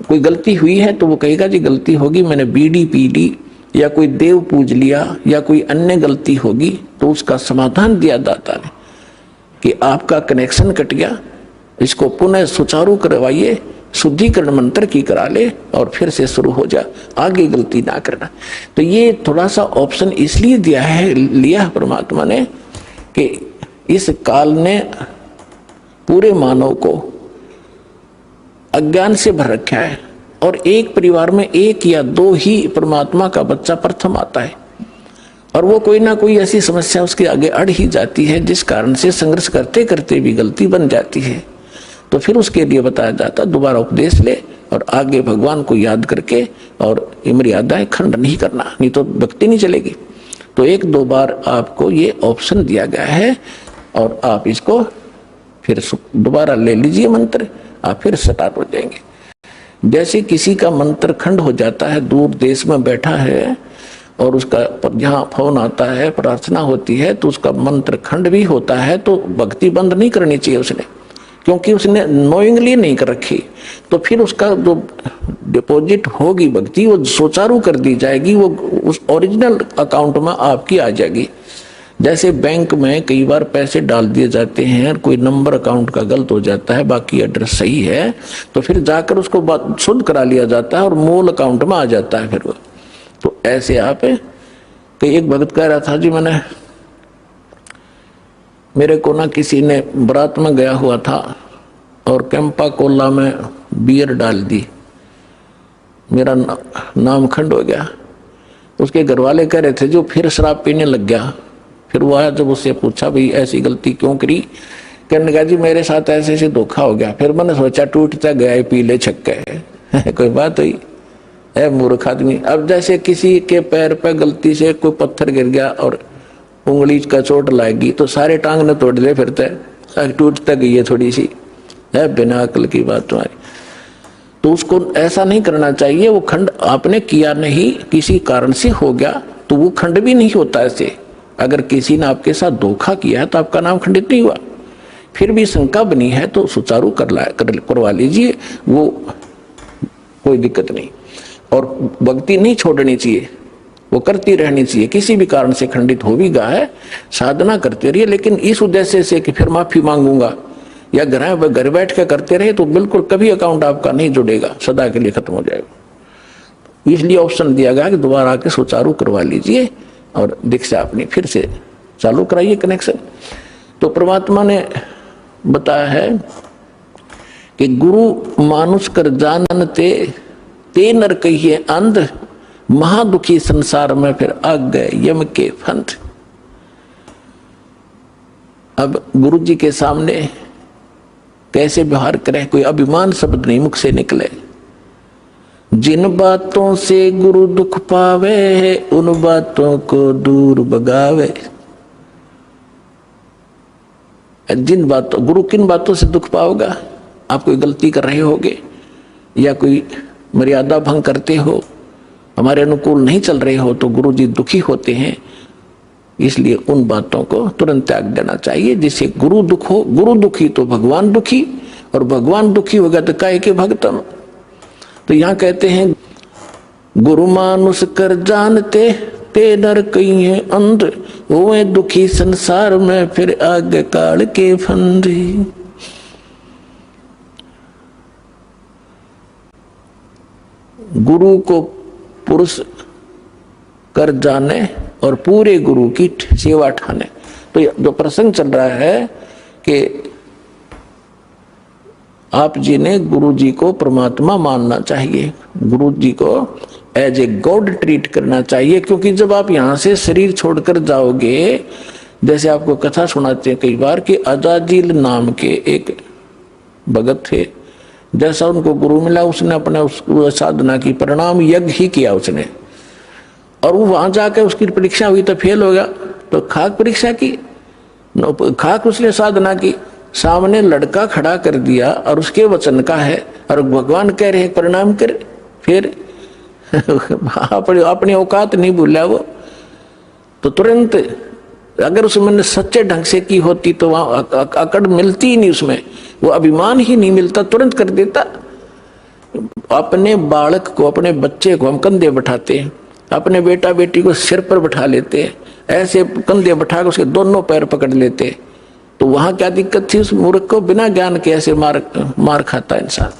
कोई गलती हुई है तो वो कहेगा जी गलती होगी, मैंने बीड़ी पी ली या कोई देव पूज लिया या कोई अन्य गलती होगी, तो उसका समाधान दिया दाता ने कि आपका कनेक्शन कट गया, इसको पुनः सुचारू करवाइए, शुद्धिकरण मंत्र की करा ले और फिर से शुरू हो जा, आगे गलती ना करना। तो ये थोड़ा सा ऑप्शन इसलिए लिया परमात्मा ने कि इस काल ने पूरे मानव को अज्ञान से भर रखा है और एक परिवार में एक या दो ही परमात्मा का बच्चा प्रथम आता है और वो कोई ना कोई ऐसी समस्या उसके आगे अड़ ही जाती है जिस कारण से संघर्ष करते करते भी गलती बन जाती है। तो फिर उसके लिए बताया जाता दोबारा उपदेश ले और आगे भगवान को याद करके और मर्यादाएं खंड नहीं करना, नहीं तो भक्ति नहीं चलेगी। तो एक दो बार आपको ये ऑप्शन दिया गया है और आप इसको फिर दोबारा ले लीजिए मंत्र, आप फिर स्टार्ट हो जाएंगे। जैसे किसी का मंत्र खंड हो जाता है, दूर देश में बैठा है और उसका जहाँ फोन आता है, प्रार्थना होती है तो उसका मंत्र खंड भी होता है, तो भक्ति बंद नहीं करनी चाहिए उसने, क्योंकि उसने नोइंगली नहीं कर रखी। तो फिर उसका जो डिपॉजिट होगी भक्ति वो सुचारू कर दी जाएगी, वो उस ओरिजिनल अकाउंट में आपकी आ जाएगी। जैसे बैंक में कई बार पैसे डाल दिए जाते हैं, कोई नंबर अकाउंट का गलत हो जाता है, बाकी एड्रेस सही है, तो फिर जाकर उसको शुद्ध करा लिया जाता है और मूल अकाउंट में आ जाता है फिर वो। तो ऐसे आप कई एक भगत कह रहा था जी मेरे को ना किसी ने बारात में गया हुआ था और कैंपा कोला में बियर डाल दी, मेरा नाम खंड हो गया। उसके घर वाले कह रहे थे जो फिर शराब पीने लग गया। फिर वो आया, जब उससे पूछा भाई ऐसी गलती क्यों करी, कहने लगा जी मेरे साथ ऐसे ऐसे धोखा हो गया। फिर मैंने सोचा टूटता गया पी ले छक्के कोई बात हुई है मूर्ख आदमी। अब जैसे किसी के पैर पे गलती से कोई पत्थर गिर गया और उंगली का चोट लाएगी तो सारे टांग ने तोड़ ले, फिर टूटता गई है थोड़ी सी, है बिना अकल की बात तुम्हारी। तो उसको ऐसा नहीं करना चाहिए। वो खंड आपने किया नहीं, किसी कारण से हो गया तो वो खंड भी नहीं होता ऐसे। अगर किसी ने आपके साथ धोखा किया है तो आपका नाम खंडित नहीं हुआ। फिर भी शंका बनी है तो सुचारू करवा लीजिए, वो कोई दिक्कत नहीं। और भक्ति नहीं छोड़नी चाहिए, वो करती रहनी चाहिए। किसी भी कारण से खंडित हो भी गया है, साधना करते रहिए, लेकिन इस उद्देश्य से कि फिर माफी मांगूंगा या घर बैठ के करते रहे तो बिल्कुल कभी अकाउंट आपका नहीं जुड़ेगा, सदा के लिए खत्म हो जाएगा। इसलिए ऑप्शन दिया गया कि दोबारा आके सुचारू करवा लीजिए और दीक्षा अपनी फिर से चालू कराइए कनेक्शन। तो परमात्मा ने बताया है कि गुरु मानुष कर जानन ते नर कहिए अंध, महादुखी संसार में फिर आ गए यम के फंद। अब गुरु जी के सामने कैसे व्यवहार करें, कोई अभिमान शब्द नहीं मुख से निकले। जिन बातों से गुरु दुख पावे उन बातों को दूर भगावे। जिन बातों गुरु किन बातों से दुख पाओगा, आप कोई गलती कर रहे होगे या कोई मर्यादा भंग करते हो, हमारे अनुकूल नहीं चल रहे हो तो गुरु जी दुखी होते हैं। इसलिए उन बातों को तुरंत त्याग देना चाहिए जिससे गुरु दुख हो। गुरु दुखी तो भगवान दुखी, और भगवान दुखी होगा तो काहे के भक्तम। तो यहाँ कहते हैं गुरु मानुष कर जानते ते नर कहिए अंध, हुए दुखी संसार में फिर आगे काल के फंद। गुरु को पुरुष कर जाने और पूरे गुरु की सेवा ठाने। तो जो प्रसंग चल रहा है कि आप जी ने गुरु जी को परमात्मा मानना चाहिए, गुरु जी को एज ए गॉड ट्रीट करना चाहिए। क्योंकि जब आप यहाँ से शरीर छोड़कर जाओगे, जैसे आपको कथा सुनाते हैं कई बार कि अजाजील नाम के एक भगत थे, जैसा उनको गुरु मिला उसने अपने उस साधना की परिणाम यज्ञ ही किया उसने, और वो वहां जाकर उसकी परीक्षा हुई तो फेल हो गया। तो खाक परीक्षा की, खाक उसने साधना की, सामने लड़का खड़ा कर दिया और उसके वचन का है और भगवान कह रहे हैं परिणाम कर, फिर अपनी औकात नहीं भूला वो। तो तुरंत अगर उसमें सच्चे ढंग से की होती तो वहां अकड़ मिलती ही नहीं, उसमें वो अभिमान ही नहीं मिलता, तुरंत कर देता। अपने बालक को, अपने बच्चे को हम कंधे बैठाते हैं, अपने बेटा बेटी को सिर पर बैठा लेते, ऐसे कंधे बैठा कर उसके दोनों पैर पकड़ लेते, तो वहां क्या दिक्कत थी? उस मूर्ख को बिना ज्ञान के ऐसे मार खाता इंसान।